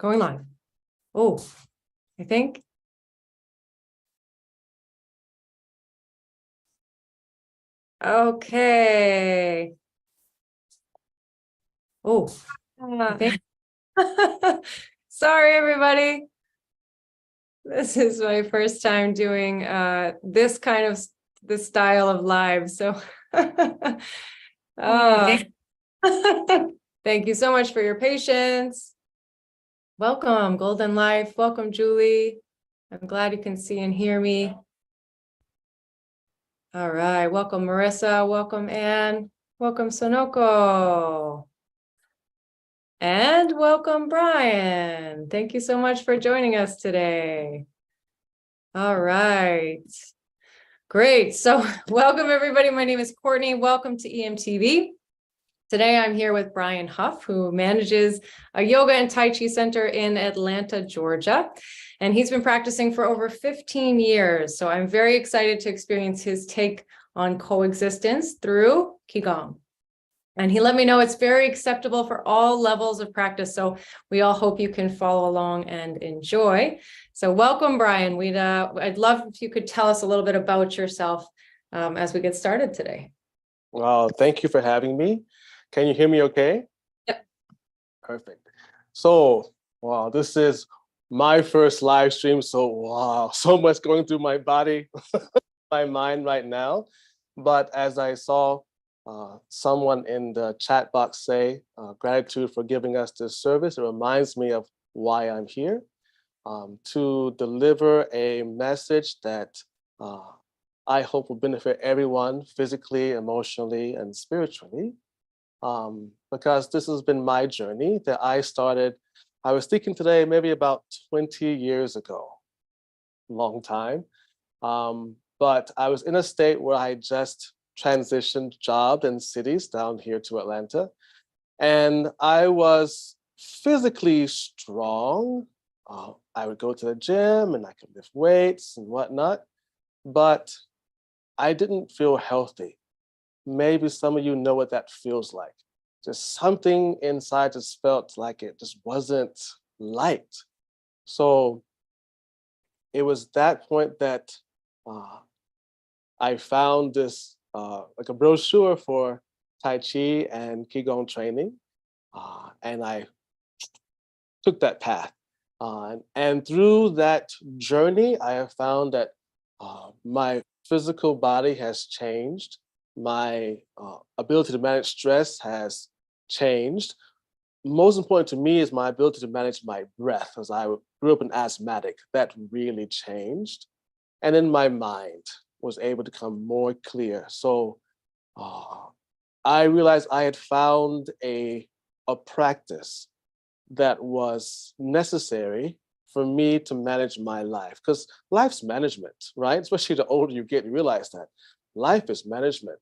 Going live. Oh, I think. Okay. Oh, I think. Sorry, everybody. This is my first time doing this style of live. So thank you so much for your patience. Welcome, Golden Life. Welcome, Julie. I'm glad you can see and hear me. All right. Welcome, Marissa. Welcome, Anne. Welcome, Sonoko. And welcome, Brian. Thank you so much for joining us today. All right. Great. So welcome, everybody. My name is Courtney. Welcome to EMTV. Today, I'm here with Brian Huff, who manages a yoga and Tai Chi center in Atlanta, Georgia. And he's been practicing for over 15 years. So I'm very excited to experience his take on coexistence through Qigong. And he let me know it's very acceptable for all levels of practice. So we all hope you can follow along and enjoy. So welcome, Brian. I'd love if you could tell us a little bit about yourself as we get started today. Well, thank you for having me. Can you hear me okay? Yep. Perfect. So, wow, this is my first live stream. So, wow, so much going through my body, my mind right now. But as I saw someone in the chat box say, gratitude for giving us this service, it reminds me of why I'm here, to deliver a message that I hope will benefit everyone physically, emotionally, and spiritually. Because this has been my journey that I started, I was thinking today, maybe about 20 years ago, long time. But I was in a state where I just transitioned jobs and cities down here to Atlanta. And I was physically strong. I would go to the gym and I could lift weights and whatnot, but I didn't feel healthy. Maybe some of you know what that feels like. Just something inside just felt like it just wasn't light. So it was that point that I found this like a brochure for Tai Chi and Qigong training. And I took that path. And through that journey, I have found that my physical body has changed. My ability to manage stress has changed. Most important to me is my ability to manage my breath, as I grew up an asthmatic. That really changed. And then my mind was able to become more clear. So I realized I had found a practice that was necessary for me to manage my life. Because life's management, right? Especially the older you get, you realize that life is management.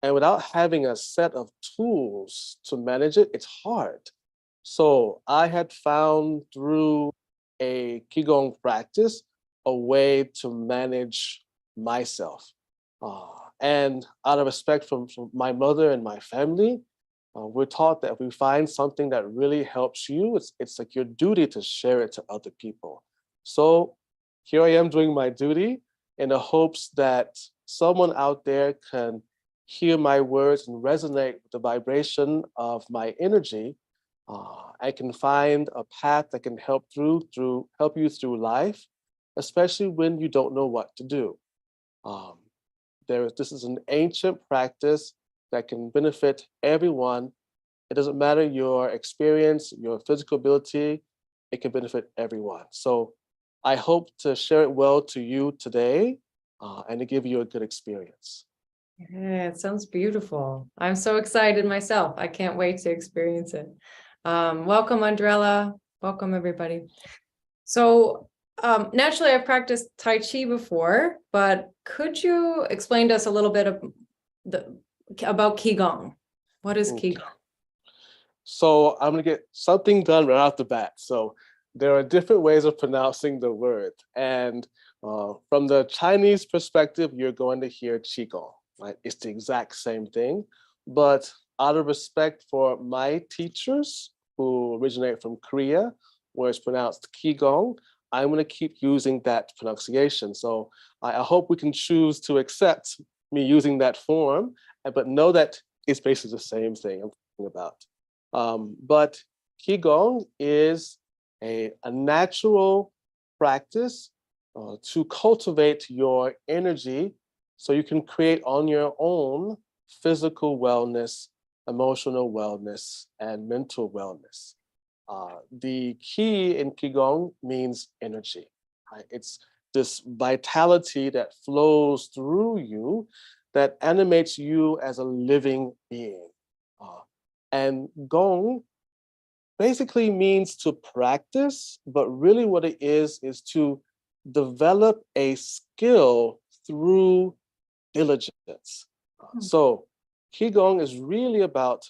And without having a set of tools to manage it, it's hard. So I had found through a Qigong practice a way to manage myself. And out of respect from my mother and my family, we're taught that if we find something that really helps you, it's like your duty to share it to other people. So here I am doing my duty in the hopes that someone out there can hear my words and resonate with the vibration of my energy. I can find a path that can help you through life, especially when you don't know what to do. This is an ancient practice that can benefit everyone. It doesn't matter your experience, your physical ability, it can benefit everyone. So I hope to share it well to you today and to give you a good experience. Yeah, it sounds beautiful. I'm so excited myself. I can't wait to experience it. Welcome, Andrella. Welcome, everybody. So naturally, I've practiced Tai Chi before, but could you explain to us a little bit about Qigong? What is Qigong? So I'm going to get something done right off the bat. So there are different ways of pronouncing the word. And from the Chinese perspective, you're going to hear Qigong, right? It's the exact same thing. But out of respect for my teachers who originate from Korea, where it's pronounced Qi Gong, I'm going to keep using that pronunciation. So I hope we can choose to accept me using that form, but know that it's basically the same thing I'm talking about. But Qigong is a natural practice to cultivate your energy so you can create on your own physical wellness, emotional wellness, and mental wellness. The Qi in Qigong means energy. Right? It's this vitality that flows through you that animates you as a living being. And Gong basically means to practice, but really what it is to develop a skill through diligence. So Qigong is really about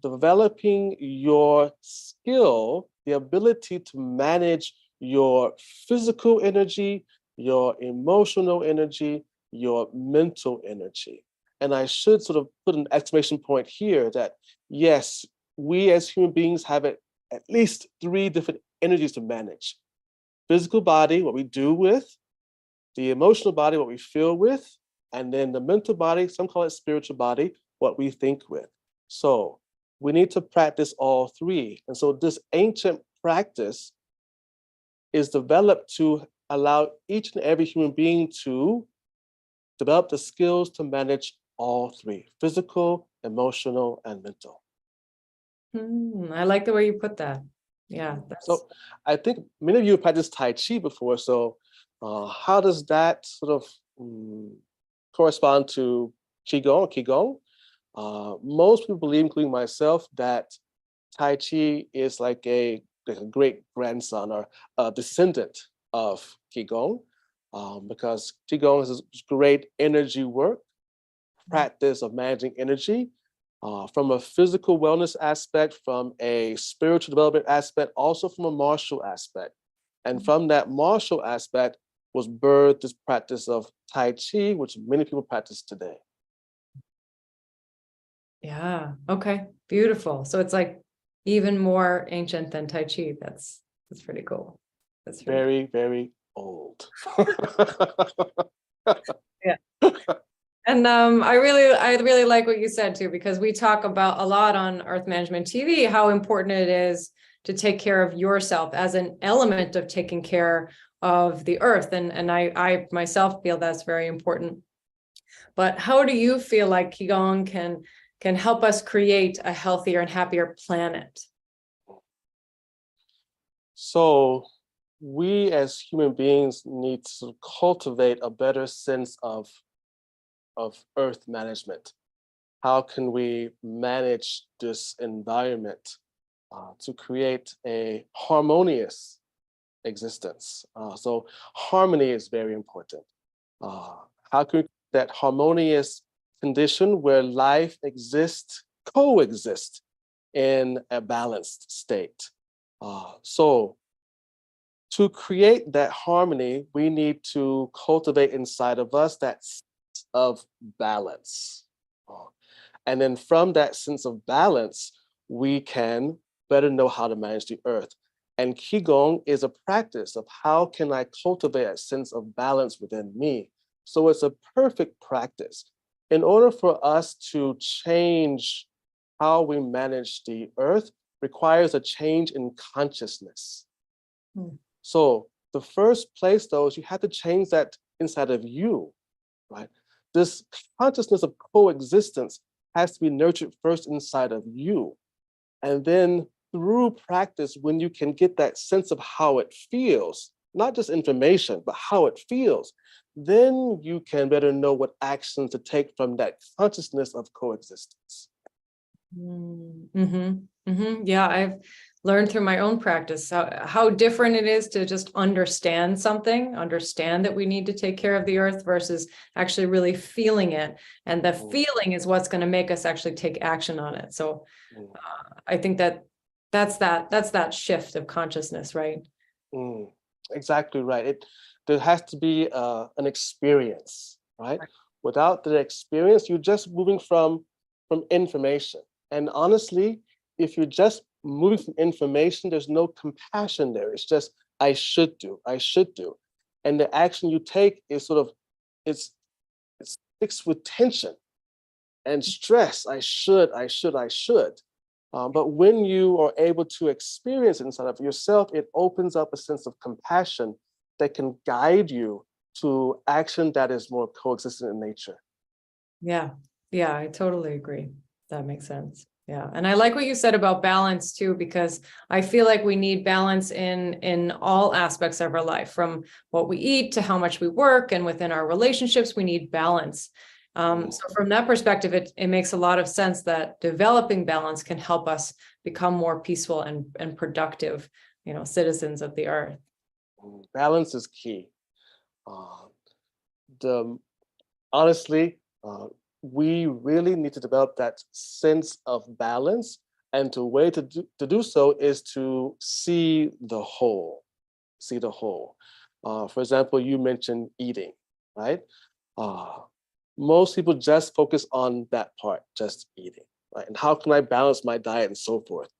developing your skill, the ability to manage your physical energy, your emotional energy, your mental energy. And I should sort of put an exclamation point here that yes, we as human beings have at least 3 different energies to manage. Physical body, what we do with, the emotional body, what we feel with, and then the mental body, some call it spiritual body, what we think with. So we need to practice all 3. And so this ancient practice is developed to allow each and every human being to develop the skills to manage all 3, physical, emotional, and mental. I like the way you put that. Yeah. So I think many of you have practiced Tai Chi before. So how does that sort of correspond to Qigong? Most people believe, including myself, that Tai Chi is like a great grandson or a descendant of Qigong, because Qigong is great energy work, practice of managing energy, from a physical wellness aspect, from a spiritual development aspect, also from a martial aspect. And from that martial aspect was birthed this practice of Tai Chi, which many people practice today. Yeah. Okay. Beautiful. So it's like even more ancient than Tai Chi. That's pretty cool. That's very, very old. Yeah. And I really like what you said too, because we talk about a lot on Earth Management TV, how important it is to take care of yourself as an element of taking care of the earth. And I myself feel that's very important. But how do you feel like Qigong can help us create a healthier and happier planet? So we as human beings need to cultivate a better sense of earth management. How can we manage this environment to create a harmonious existence? So harmony is very important. How can we create that harmonious condition where life coexists in a balanced state? So to create that harmony, we need to cultivate inside of us that sense of balance. And then from that sense of balance, we can better know how to manage the earth. And Qigong is a practice of how can I cultivate a sense of balance within me. So it's a perfect practice. In order for us to change how we manage the earth requires a change in consciousness. So the first place, though, is you have to change that inside of you, right? This consciousness of coexistence has to be nurtured first inside of you. And then through practice, when you can get that sense of how it feels, not just information, but how it feels, then you can better know what actions to take from that consciousness of coexistence. Yeah, I've learned through my own practice how different it is to just understand something, understand that we need to take care of the earth versus actually really feeling it. And the feeling is what's going to make us actually take action on it. So I think that's that shift of consciousness, right? Exactly right. There has to be an experience, right? Without the experience, you're just moving from information. And honestly, if you're just moving from information, there's no compassion there. It's just, I should do, I should do. And the action you take is sort of, it's fixed with tension and stress. I should, I should, I should. But when you are able to experience it inside of yourself, it opens up a sense of compassion that can guide you to action that is more coexistent in nature. Yeah. Yeah, I totally agree. That makes sense. Yeah. And I like what you said about balance too, because I feel like we need balance in all aspects of our life, from what we eat to how much we work, and within our relationships, we need balance. So from that perspective, it makes a lot of sense that developing balance can help us become more peaceful and productive, citizens of the earth. Balance is key. Honestly, we really need to develop that sense of balance, and the way to do so is to see the whole. See the whole. For example, you mentioned eating, right? Most people just focus on that part, just eating, right? And how can I balance my diet and so forth?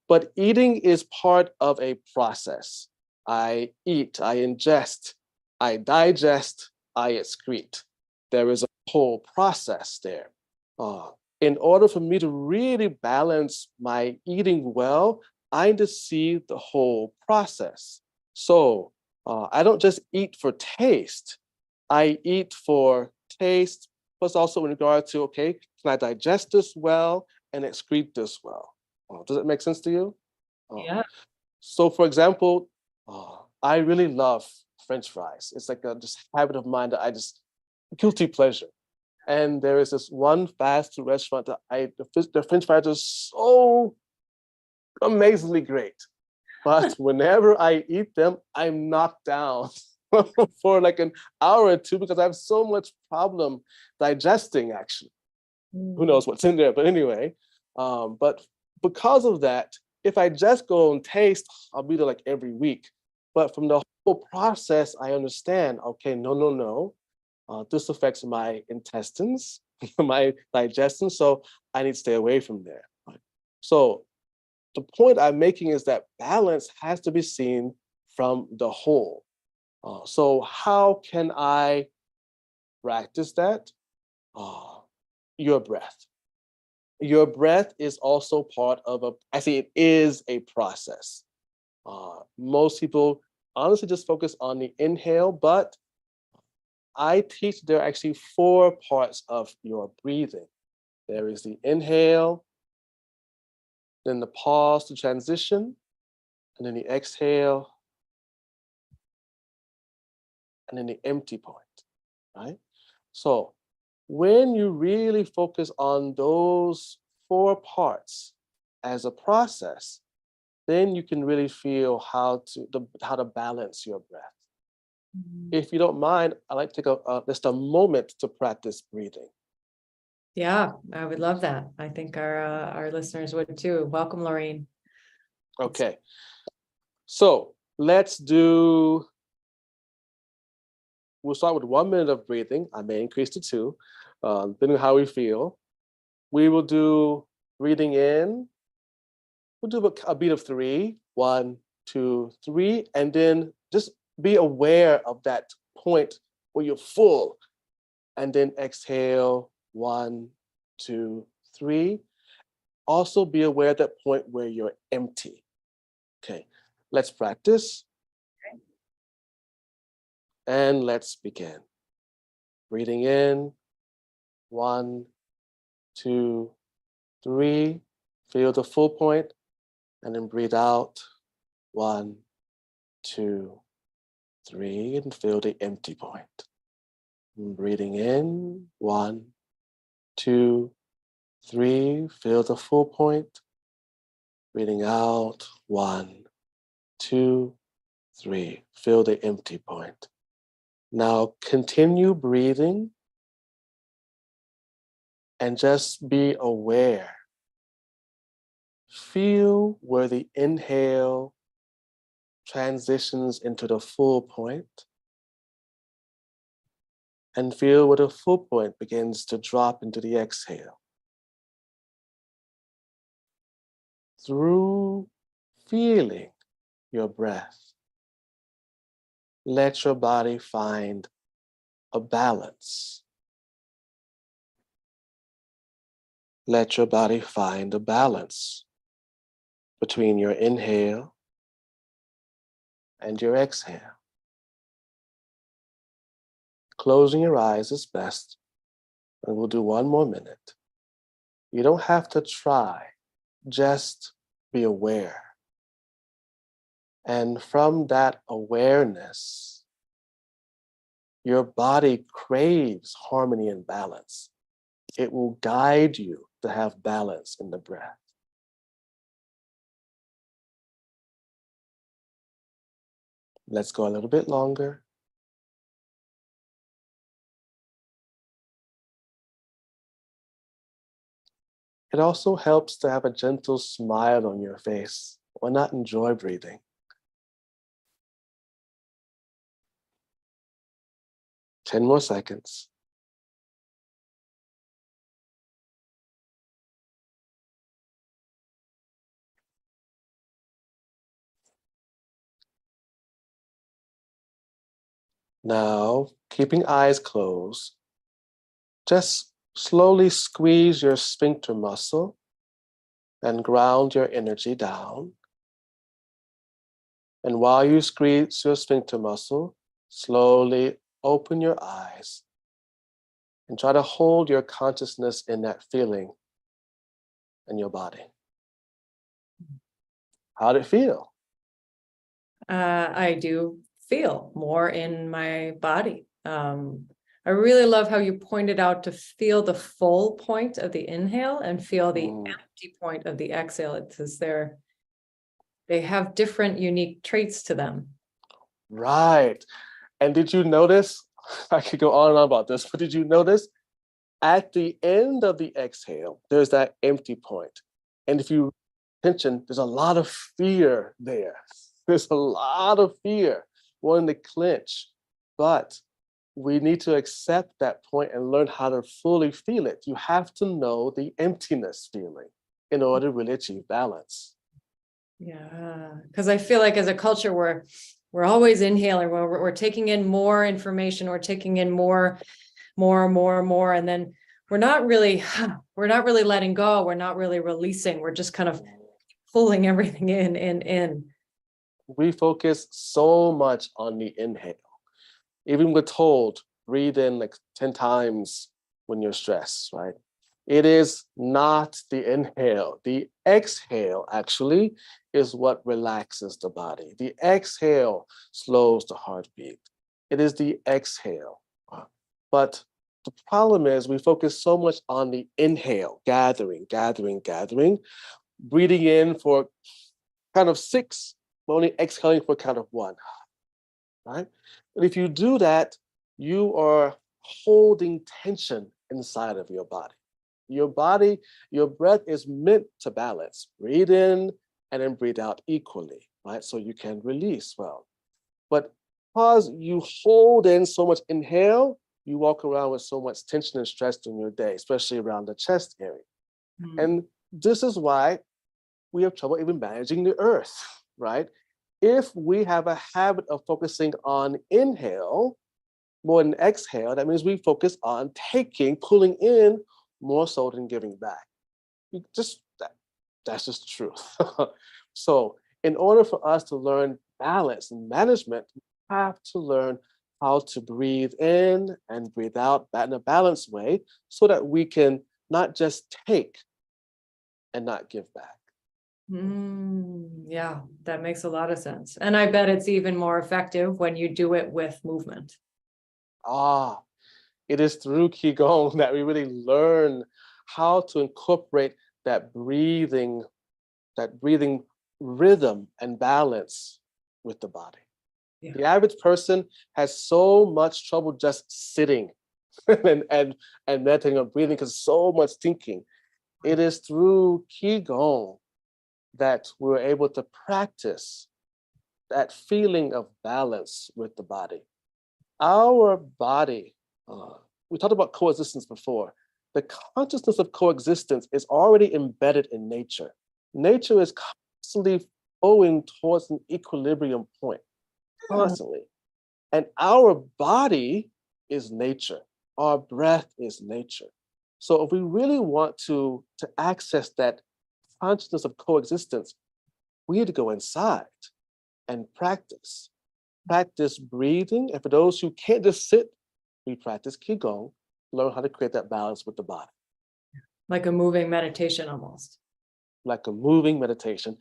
But eating is part of a process. I eat, I ingest, I digest, I excrete. There is a whole process there. In order for me to really balance my eating well, I need to see the whole process. So I don't just eat for taste. I eat for taste, plus also in regard to, okay, can I digest this well and excrete this well? Does it make sense to you? Yeah. So for example, I really love French fries. It's like a just habit of mine that I just, guilty pleasure. And there is this one fast food restaurant that the French fries are so amazingly great. But whenever I eat them, I'm knocked down for like an hour or two because I have so much problem digesting, actually. Who knows what's in there, but anyway. But because of that, if I just go and taste, I'll be there like every week. But from the whole process, I understand, okay, no. This affects my intestines, my digestion, so I need to stay away from there. Right? So the point I'm making is that balance has to be seen from the whole. So how can I practice that? Your breath. Your breath is also part of it is a process. Most people honestly just focus on the inhale, but I teach there are actually 4 parts of your breathing. There is the inhale, then the pause to transition, and then the exhale, and then the empty point, right? So when you really focus on those 4 parts as a process, then you can really feel how to balance your breath. If you don't mind, I'd like to take just a moment to practice breathing. Yeah, I would love that. I think our listeners would too. Welcome, Laureen. Okay, so we'll start with 1 minute of breathing. I may increase to 2, depending on how we feel. We will do breathing in. We'll do a beat of 3, 1, 2, 3, and then just be aware of that point where you're full, and then exhale, 1, 2, 3. Also be aware of that point where you're empty. Okay, let's practice. Okay. And let's begin. Breathing in, 1, 2, 3. Feel the full point, and then breathe out, 1, 2, 3, and feel the empty point. And breathing in, 1, 2, 3. Feel the full point. Breathing out, 1, 2, 3. Feel the empty point. Now continue breathing and just be aware. Feel where the inhale transitions into the full point, and feel where the full point begins to drop into the exhale. through feeling your breath, let your body find a balance. Let your body find a balance between your inhale and your exhale. Closing your eyes is best, and we'll do one more minute. You don't have to try, just be aware. And from that awareness, your body craves harmony and balance. It will guide you to have balance in the breath. Let's go a little bit longer. It also helps to have a gentle smile on your face. Why not enjoy breathing? Ten more seconds. Now, keeping eyes closed, just slowly squeeze your sphincter muscle and ground your energy down. And while you squeeze your sphincter muscle, slowly open your eyes and try to hold your consciousness in that feeling in your body. How'd it feel? I do feel more in my body. I really love how you pointed out to feel the full point of the inhale and feel the empty point of the exhale. It's as they have different unique traits to them. Right. And did you notice, I could go on and on about this, but did you notice at the end of the exhale, there's that empty point. And if you attention, there's a lot of fear there. There's a lot of fear, wanting to clench, but we need to accept that point and learn how to fully feel it. You have to know the emptiness feeling in order to really achieve balance. Yeah, because I feel like as a culture, we're always inhaling, we're taking in more information, we're taking in more, and then we're not really letting go. We're not really releasing. We're just kind of pulling everything in. We focus so much on the inhale. Even we're told, breathe in like 10 times when you're stressed, right? It is not the inhale. The exhale actually is what relaxes the body. The exhale slows the heartbeat. It is the exhale. But the problem is we focus so much on the inhale, gathering, breathing in for count of 6, but only exhaling for count of 1, right? And if you do that, you are holding tension inside of your body. Your body, your breath is meant to balance. Breathe in and then breathe out equally, right? So you can release well. But because you hold in so much inhale, you walk around with so much tension and stress during your day, especially around the chest area. And this is why we have trouble even managing the earth, right? If we have a habit of focusing on inhale more than exhale, that means we focus on taking, pulling in more so than giving back. That's just the truth. So in order for us to learn balance and management, we have to learn how to breathe in and breathe out in a balanced way so that we can not just take and not give back. Yeah, that makes a lot of sense. And I bet it's even more effective when you do it with movement. It is through Qigong that we really learn how to incorporate that breathing rhythm and balance with the body. Yeah. The average person has so much trouble just sitting and meditating or breathing because so much thinking. It is through Qigong that we're able to practice that feeling of balance with the body. Our body, we talked about coexistence before. The consciousness of coexistence is already embedded in nature. nature is constantly flowing towards an equilibrium point, constantly. And our body is nature. Our breath is nature. So if we really want to access that consciousness of coexistence, we need to go inside and practice. Practice breathing. And for those who can't just sit, we practice Qigong, learn how to create that balance with the body. Like a moving meditation almost. Like a moving meditation.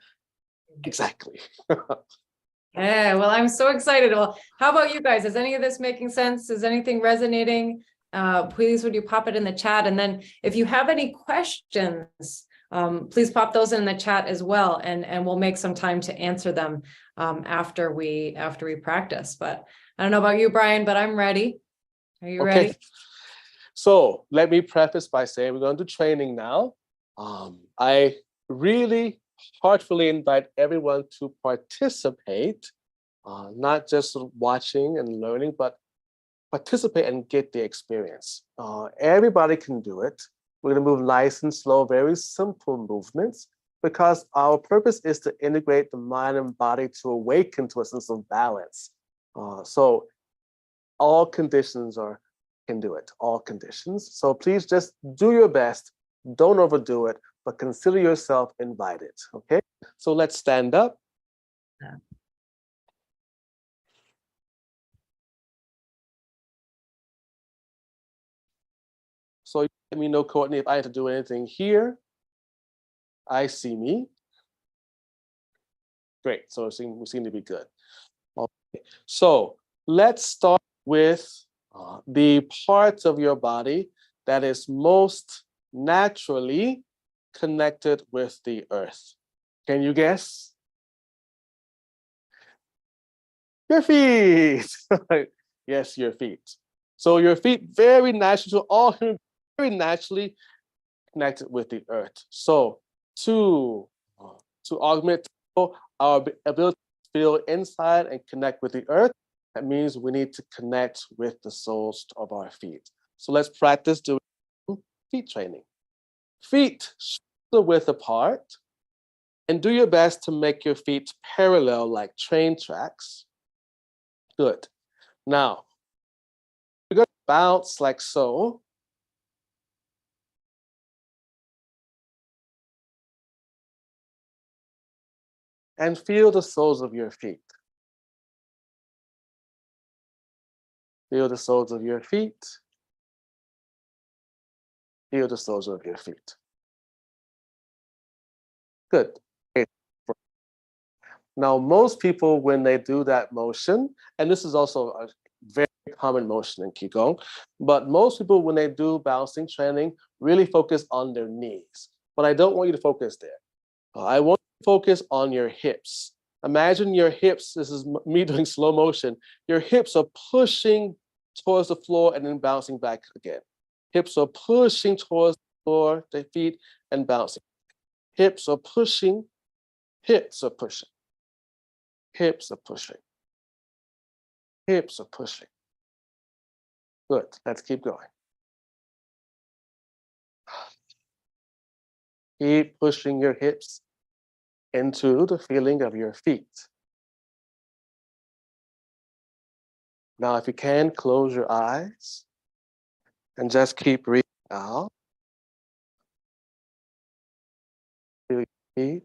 Exactly. Yeah, well, I'm so excited. Well, how about you guys? Is any of this making sense? Is anything resonating? Please, would you pop it in the chat? And then if you have any questions, please pop those in the chat as well. And we'll make some time to answer them after we practice. But I don't know about you, Brian, but I'm ready. Are you ready? So let me preface by saying we're going to do training now. I really heartfully invite everyone to participate, not just watching and learning, but participate and get the experience. Everybody can do it. We're going to move nice and slow, very simple movements, because our purpose is to integrate the mind and body to awaken to a sense of balance. So all conditions can do it, all conditions. So please just do your best. Don't overdo it, but consider yourself invited, okay? So let's stand up. Yeah. So let me know, Courtney, if I have to do anything here. I see me. Great, so we seem to be good. Okay. So let's start with the parts of your body that is most naturally connected with the earth. Can you guess? Your feet. Yes, your feet. So your feet very naturally, all very naturally connected with the earth. So to augment our ability to feel inside and connect with the earth, that means we need to connect with the soles of our feet. So let's practice doing feet training. Feet shoulder width apart, and do your best to make your feet parallel like train tracks. Good. Now, we're going to bounce like so. And feel the soles of your feet. Feel the soles of your feet. Feel the soles of your feet. Good. Okay. Now, most people, when they do that motion, and this is also a very common motion in Qigong, but most people, when they do bouncing training, really focus on their knees. But I don't want you to focus there. I want you to focus on your hips. Imagine your hips, this is me doing slow motion, your hips are pushing towards the floor and then bouncing back again. Hips are pushing towards the floor, the feet, and bouncing. Hips are pushing, hips are pushing. Hips are pushing. Hips are pushing. Good, let's keep going. Keep pushing your hips into the feeling of your feet. Now, if you can, close your eyes and just keep breathing out. Feel your feet.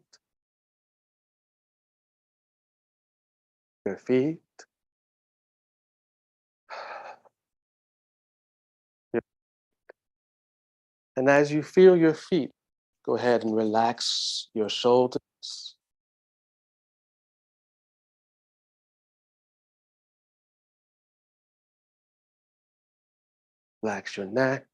Your feet. And as you feel your feet, go ahead and relax your shoulders. Relax your neck.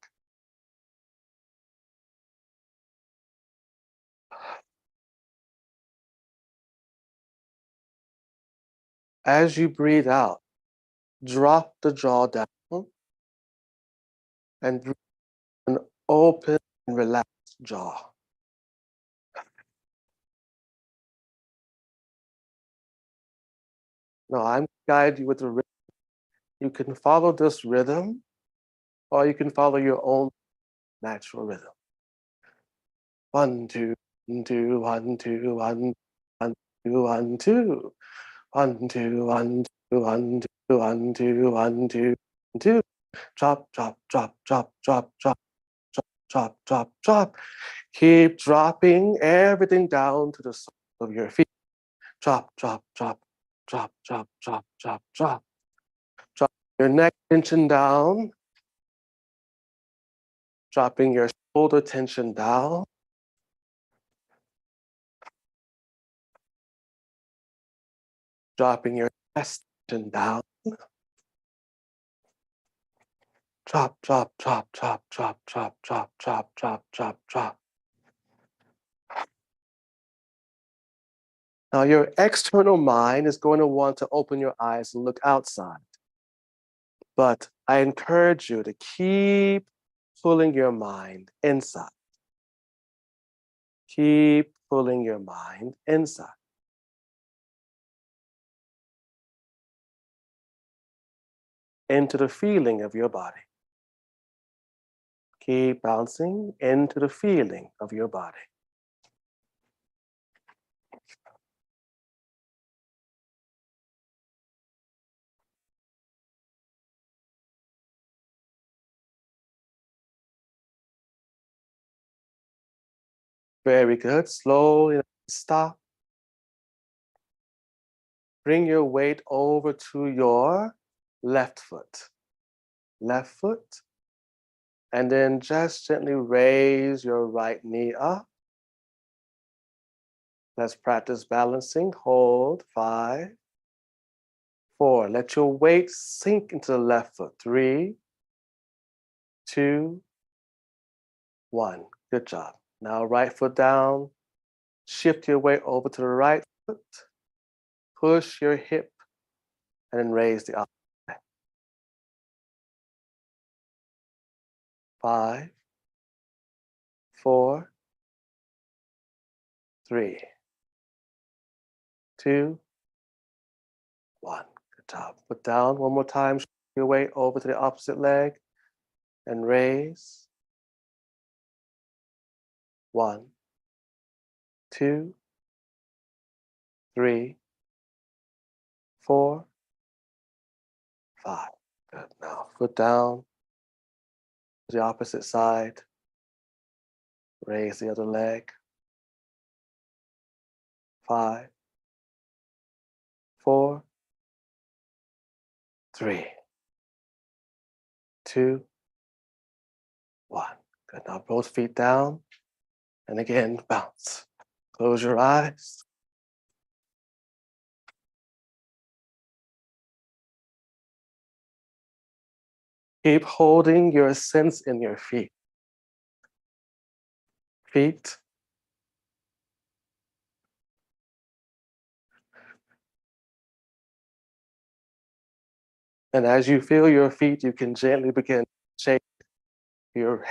As you breathe out, drop the jaw down and breathe an open and relaxed jaw. Now I'm guiding you with the rhythm. You can follow this rhythm, or you can follow your own natural rhythm. 1, 2, 2, 1, 2, 1, 1, 2, 1, 2. 1, 2, 1, 2, 1, 2, 1, 2, 1, 2, 2. Drop, drop, drop, drop, drop, drop, drop, drop, drop, drop. Keep dropping everything down to the soles of your feet. Drop, drop, drop, drop, drop, drop, drop, drop. Drop your neck tension down. Dropping your shoulder tension down. Dropping your chest tension down. Drop, drop, drop, drop, drop, drop, drop, drop, drop, drop, drop. Now, your external mind is going to want to open your eyes and look outside. But I encourage you to keep pulling your mind inside. Keep pulling your mind inside. Into the feeling of your body. Keep bouncing into the feeling of your body. Very good. Slowly stop. Bring your weight over to your left foot. Left foot. And then just gently raise your right knee up. Let's practice balancing. Hold. 5, 4. Let your weight sink into the left foot. 3, 2, 1. Good job. Now right foot down. Shift your weight over to the right foot. Push your hip and then raise the opposite. 5, 4, 3, 2, 1. Good job. Put down one more time. Shift your weight over to the opposite leg and raise. 1, 2, 3, 4, 5. Good. Now foot down to the opposite side. Raise the other leg. 5, 4, 3, 2, 1. Good. Now both feet down. And again, bounce. Close your eyes. Keep holding your sense in your feet. Feet. And as you feel your feet, you can gently begin to shake your hands.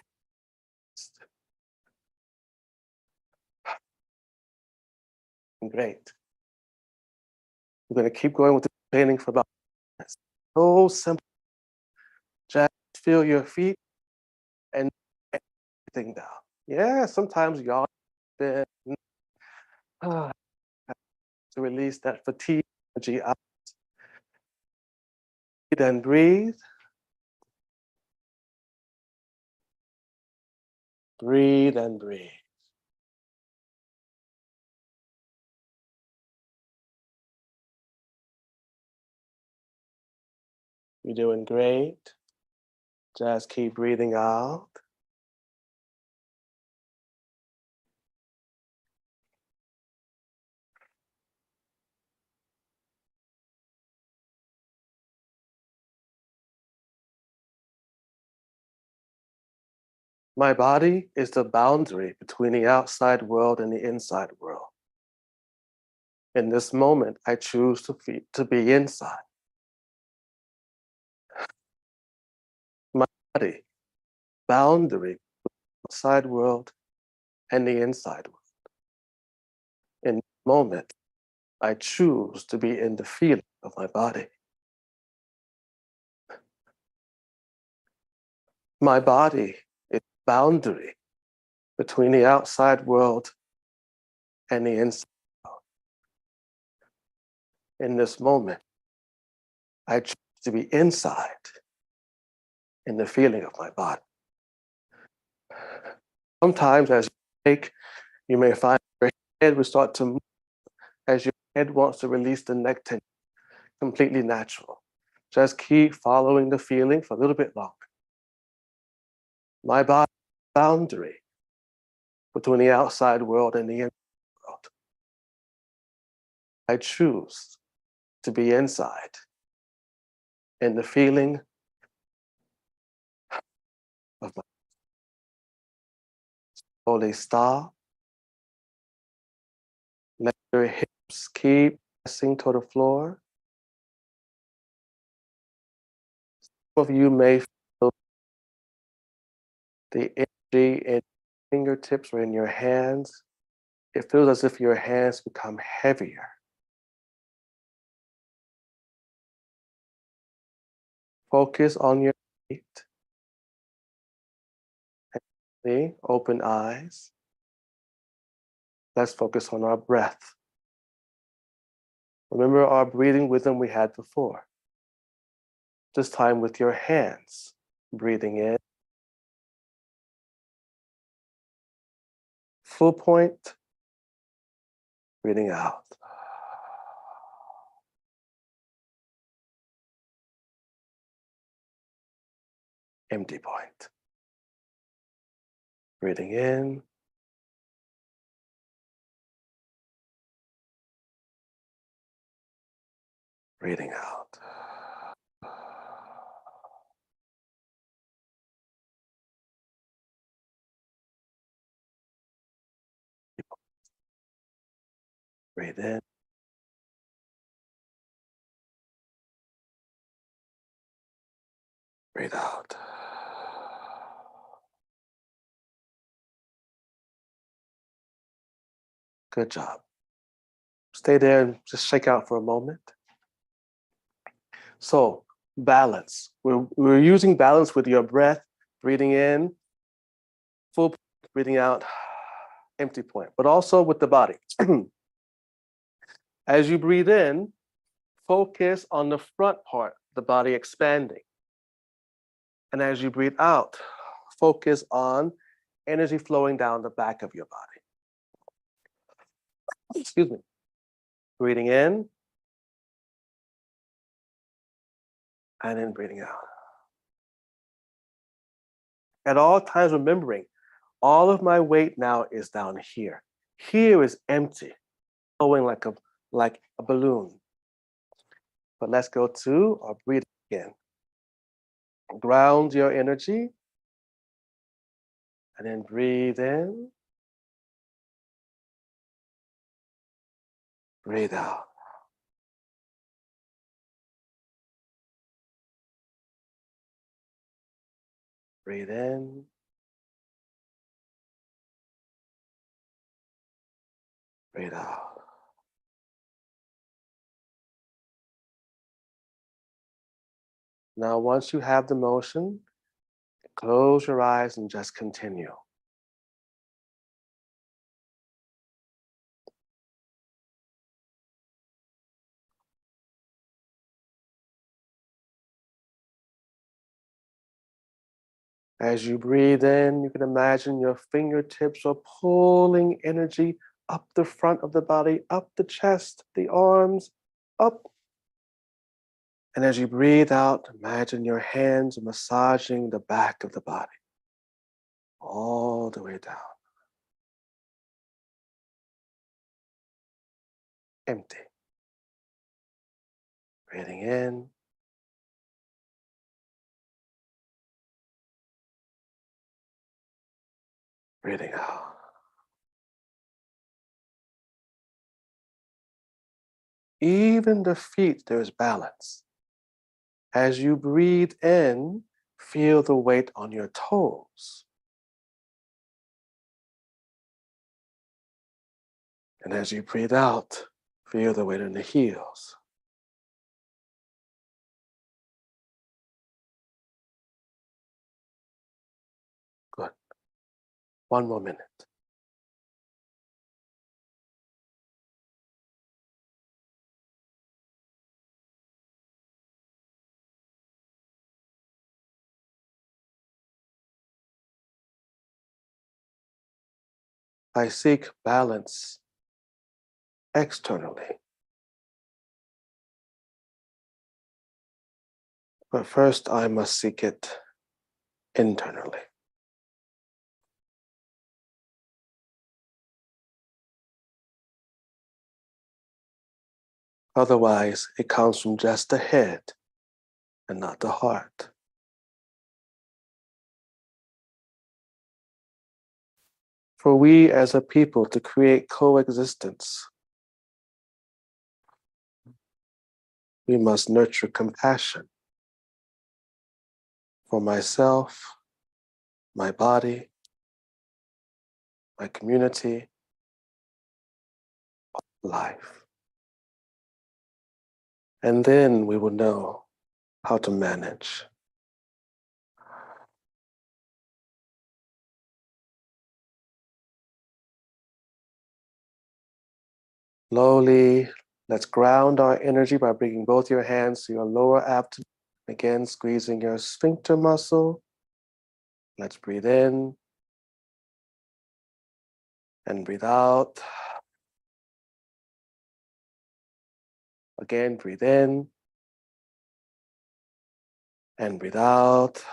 Great. We're going to keep going with the training for about minutes. So simple. Just feel your feet and everything down. Yeah, sometimes y'all to release that fatigue energy out. Then breathe. Breathe and breathe. You're doing great. Just keep breathing out. My body is the boundary between the outside world and the inside world. In this moment, I choose to be inside. My body, boundary, outside world and the inside world. In this moment, I choose to be in the feeling of my body. My body is boundary between the outside world and the inside. In this moment, I choose to be inside in the feeling of my body. Sometimes as you take, you may find your head will start to move as your head wants to release the neck tension. Completely natural. Just keep following the feeling for a little bit longer. My body is the boundary between the outside world and the inside world. I choose to be inside in the feeling of my slowly stop. Let your hips keep pressing toward the floor. Some of you may feel the energy in fingertips or in your hands. It feels as if your hands become heavier. Focus on your feet. And open eyes. Let's focus on our breath. Remember our breathing rhythm we had before. This time with your hands. Breathing in. Full point. Breathing out. Empty point. Breathing in. Breathing out. Breathe in. Breathe out. Good job. Stay there and just shake out for a moment. So, balance. We're using balance with your breath, breathing in, full point, breathing out, empty point, but also with the body. As you breathe in, focus on the front part, the body expanding. And as you breathe out, focus on energy flowing down the back of your body. Excuse me. Breathing in, and then breathing out. At all times, remembering, all of my weight now is down here. Here is empty, flowing like a balloon. But let's go to our breathing again. Ground your energy, and then breathe in, breathe out. Breathe in, breathe out. Now, once you have the motion, close your eyes and just continue. As you breathe in, you can imagine your fingertips are pulling energy up the front of the body, up the chest, the arms, up. And as you breathe out, imagine your hands massaging the back of the body, all the way down. Empty. Breathing in. Breathing out. Even the feet, there's balance. As you breathe in, feel the weight on your toes. And as you breathe out, feel the weight in the heels. Good. One more minute. I seek balance externally. But first, I must seek it internally. Otherwise, it comes from just the head and not the heart. For we as a people to create coexistence, we must nurture compassion for myself, my body, my community, life. And then we will know how to manage. Slowly, let's ground our energy by bringing both your hands to your lower abdomen. Again, squeezing your sphincter muscle. Let's breathe in and breathe out. Again, breathe in and breathe out.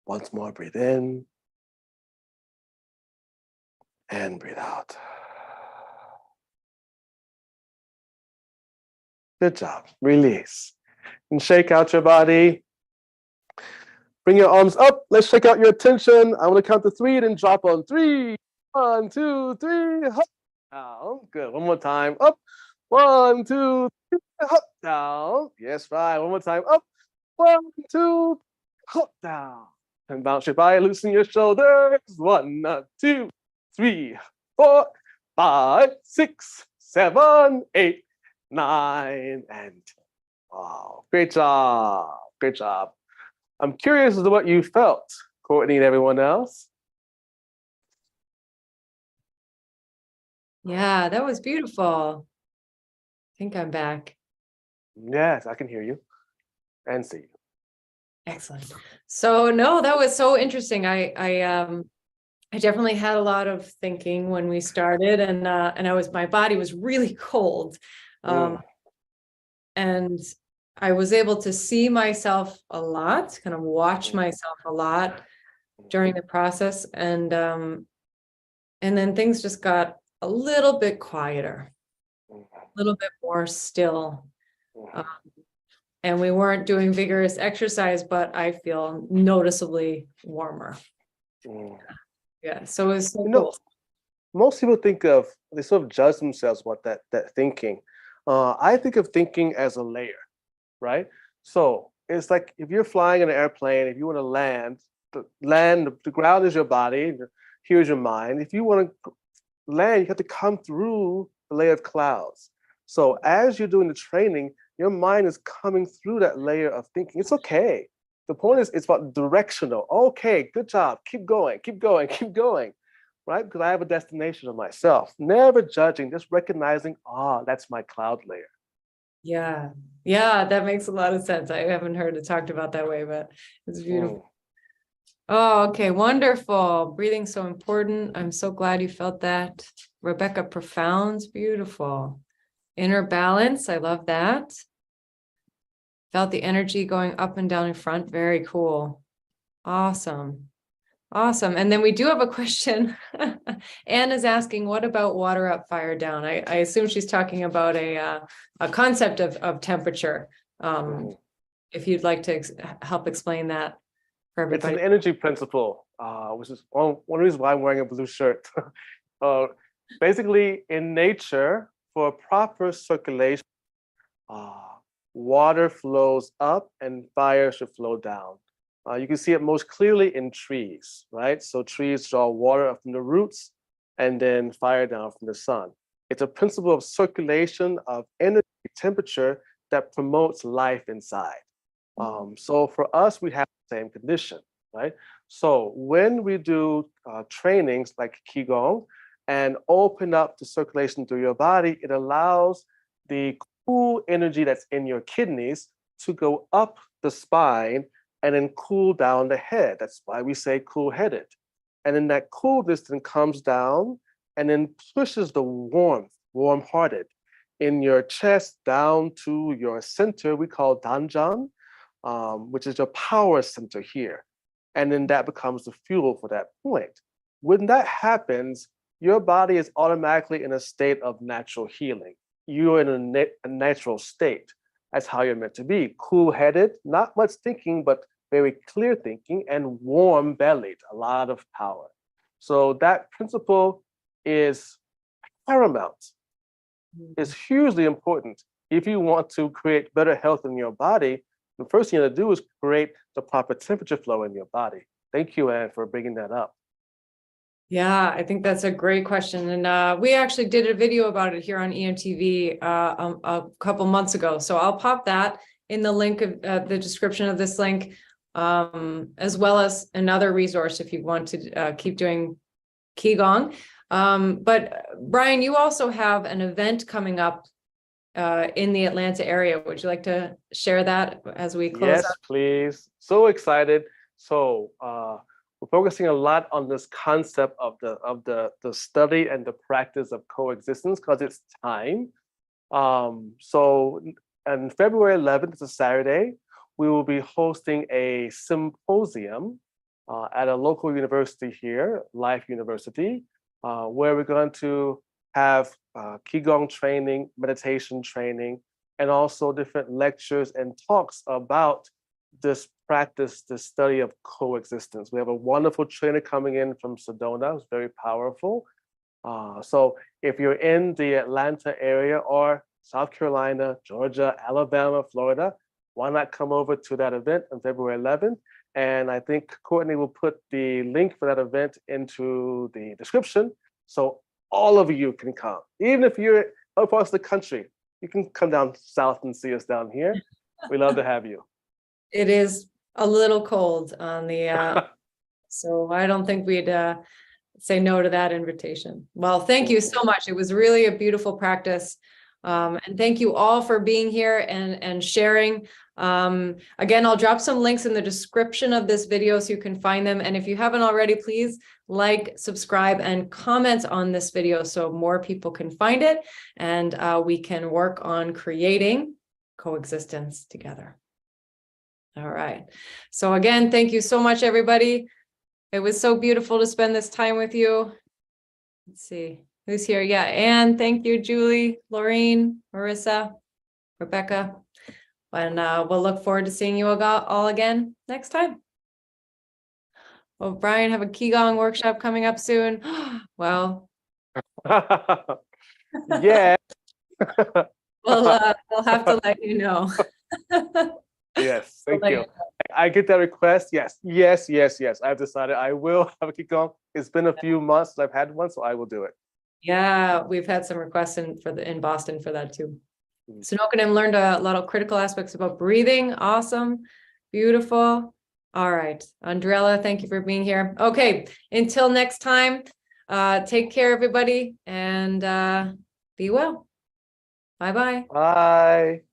Once more, breathe in and breathe out. Good job. Release. And shake out your body. Bring your arms up. Let's shake out your attention. I'm going to count to 3, then drop on 3. 1, 2, 3. Up, down. Good. One more time. Up. 1, 2, 3. Up, down. Yes, right. One more time. Up. 1, 2, up, down. And bounce your body. Loosen your shoulders. 1, 2, 3, 4, 5, 6, 7, 8, 9, and 10. Wow. Great job. Great job. I'm curious as to what you felt, Courtney and everyone else. Yeah, that was beautiful. I think I'm back. Yes, I can hear you and see you. Excellent. So no, that was so interesting. I definitely had a lot of thinking when we started, and my body was really cold. And I was able to see myself a lot, kind of watch myself a lot during the process, and then things just got a little bit quieter, a little bit more still. And we weren't doing vigorous exercise, but I feel noticeably warmer. Yeah, so it was so cool. Most people they sort of judge themselves what that thinking. I think of thinking as a layer, right? So it's like if you're flying in an airplane, if you want to land, the ground is your body, here's your mind. If you want to land, you have to come through the layer of clouds. So as you're doing the training, your mind is coming through that layer of thinking. It's okay. The point is, it's about directional. Okay, good job. Keep going, keep going, keep going, right? Because I have a destination of myself. Never judging, just recognizing, that's my cloud layer. Yeah, that makes a lot of sense. I haven't heard it talked about that way, but it's beautiful. Oh, okay, wonderful. Breathing so important. I'm so glad you felt that. Rebecca, profound's beautiful. Inner balance, I love that. Felt the energy going up and down in front. Very cool. Awesome. Awesome. And then we do have a question. Anne is asking, what about water up, fire down? I assume she's talking about a concept of temperature. If you'd like to help explain that for everybody. It's an energy principle, which is one reason why I'm wearing a blue shirt. Basically, in nature, for proper circulation, water flows up and fire should flow down. You can see it most clearly in trees, right? So trees draw water up from the roots and then fire down from the sun. It's a principle of circulation of energy, temperature that promotes life inside. So for us, we have the same condition, right? So when we do trainings like Qigong and open up the circulation through your body, it allows the cool energy that's in your kidneys to go up the spine and then cool down the head. That's why we say cool-headed. And then that coolness then comes down and then pushes the warmth, warm-hearted, in your chest down to your center, we call danjan, which is your power center here. And then that becomes the fuel for that point. When that happens, your body is automatically in a state of natural healing. You're in a natural state. That's how you're meant to be. Cool-headed, not much thinking, but very clear thinking, and warm-bellied, a lot of power. So that principle is paramount. It's hugely important. If you want to create better health in your body, the first thing you have to do is create the proper temperature flow in your body. Thank you, Anne, for bringing that up. Yeah, I think that's a great question. And we actually did a video about it here on EMTV a couple months ago. So I'll pop that in the link of the description of this link, as well as another resource if you want to keep doing Qigong. But Brian, you also have an event coming up in the Atlanta area. Would you like to share that as we close Yes, up? please. So excited. So we're focusing a lot on this concept of the study and the practice of coexistence because it's time. So on February 11th, it's a Saturday, we will be hosting a symposium at a local university here, Life University, where we're going to have Qigong training, meditation training, and also different lectures and talks about this practice, this study of coexistence. We have a wonderful trainer coming in from Sedona, who's very powerful. So if you're in the Atlanta area or South Carolina, Georgia, Alabama, Florida, why not come over to that event on February 11th? And I think Courtney will put the link for that event into the description so all of you can come. Even if you're across the country, you can come down south and see us down here. We love to have you. It is a little cold on the, so I don't think we'd say no to that invitation. Well, thank you so much. It was really a beautiful practice. And thank you all for being here and sharing. Again, I'll drop some links in the description of this video so you can find them. And if you haven't already, please like, subscribe, and comment on this video so more people can find it and we can work on creating coexistence together. All right. So again, thank you so much, everybody. It was so beautiful to spend this time with you. Let's see who's here. Yeah, Anne, thank you, Julie, Laureen, Marissa, Rebecca. And we'll look forward to seeing you all again next time. Well, Brian, have a Qigong workshop coming up soon. Well, yeah. We'll have to let you know. Yes, thank you. I get that request. Yes. I've decided I will have a Qigong. It's been a few months since I've had one, so I will do it. Yeah, we've had some requests in Boston for that too. Sonokanim learned a lot of critical aspects about breathing. Awesome. Beautiful. All right. Andrella, thank you for being here. Okay. Until next time, take care, everybody, and be well. Bye-bye. Bye.